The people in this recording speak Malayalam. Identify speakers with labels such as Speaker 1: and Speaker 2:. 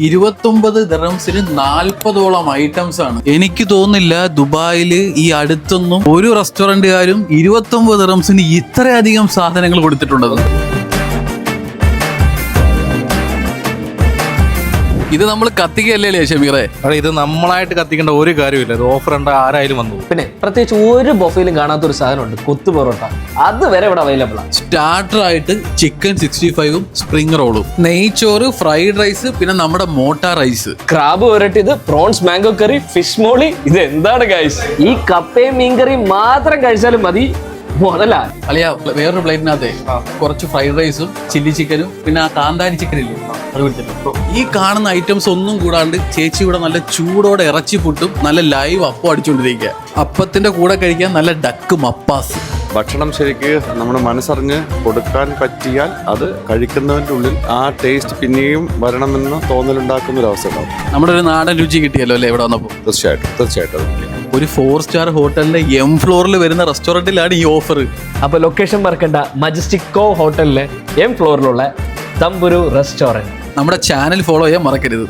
Speaker 1: 29 ദിർഹംസിന് 40ഓളം ഐറ്റംസ് ആണ്. എനിക്ക് തോന്നുന്നില്ല ദുബായില് ഈ അടുത്തൊന്നും ഒരു റെസ്റ്റോറന്റുകാരും 29 ദിർഹംസിന് ഇത്രയധികം സാധനങ്ങൾ കൊടുത്തിട്ടുണ്ടെന്ന്. ഇത് നമ്മൾ കത്തിക്കല്ലേ ഷമീറെ?
Speaker 2: ഇത് നമ്മളായിട്ട് കത്തിക്കേണ്ട ഒരു കാര്യമില്ല. ഇത് ഓഫർ ഉണ്ട്, ആരായാലും വന്നു.
Speaker 3: പിന്നെ പ്രത്യേകിച്ച് ഒരു ബൊഫയിലും കാണാത്തൊരു സാധനമുണ്ട്, കൊത്തു പൊറോട്ട. അത് വരെ ഇവിടെ അവൈലബിൾ ആണ്.
Speaker 1: സ്റ്റാർട്ടർ ആയിട്ട് ചിക്കൻ 65ഉം സ്പ്രിംഗ് റോളും, നെയ്ച്ചോറ്, ഫ്രൈഡ് റൈസ്, പിന്നെ നമ്മുടെ മോട്ട റൈസ്,
Speaker 3: ക്രാബ് വരട്ടിയത്, prawns mango curry, fish molee. ഇത് എന്താണ് ഗൈസ്? ഈ കപ്പയും മീൻകറിയും മാത്രം കഴിച്ചാലും മതി, മുതലാ.
Speaker 1: അല്ലയാ വേറൊരു പ്ലേറ്റിനകത്തെ കുറച്ച് ഫ്രൈഡ് റൈസും ചില്ലി ചിക്കനും പിന്നെ ആ കാന്താരി ചിക്കൻ ഇല്ലേ അത് കൊടുത്തിട്ടുണ്ട്. ഈ കാണുന്ന ഐറ്റംസ് ഒന്നും കൂടാണ്ട് ചേച്ചി ഇവിടെ നല്ല ചൂടോടെ ഇറച്ചി പുട്ടും നല്ല ലൈവ് അപ്പം അടിച്ചുകൊണ്ടിരിക്കുക. അപ്പത്തിന്റെ കൂടെ കഴിക്കാൻ നല്ല ഡക്ക് മപ്പാസ്.
Speaker 4: ഭക്ഷണം ശരിക്ക് നമ്മുടെ മനസ്സറിഞ്ഞ് കൊടുക്കാൻ പറ്റിയാൽ അത് കഴിക്കുന്നതിൻ്റെ ഉള്ളിൽ ആ ടേസ്റ്റ് പിന്നെയും വരണമെന്ന് തോന്നലുണ്ടാക്കുന്ന ഒരു അവസ്ഥ ഉണ്ടാവും.
Speaker 1: നമ്മുടെ ഒരു നാടൻ രുചി കിട്ടിയല്ലോ അല്ലേ ഇവിടെ വന്നപ്പോൾ?
Speaker 4: തീർച്ചയായിട്ടും
Speaker 1: ഒരു 4 സ്റ്റാർ ഹോട്ടലിലെ M ഫ്ലോറിൽ വരുന്ന റെസ്റ്റോറൻറ്റിലാണ് ഈ ഓഫർ.
Speaker 3: അപ്പൊ ലൊക്കേഷൻ മറക്കണ്ട, മജസ്റ്റിക്കോ ഹോട്ടലിലെ M ഫ്ലോറിലുള്ള തമ്പുരു റെസ്റ്റോറന്റ്.
Speaker 1: നമ്മുടെ ചാനൽ ഫോളോ ചെയ്യാൻ മറക്കരുത്.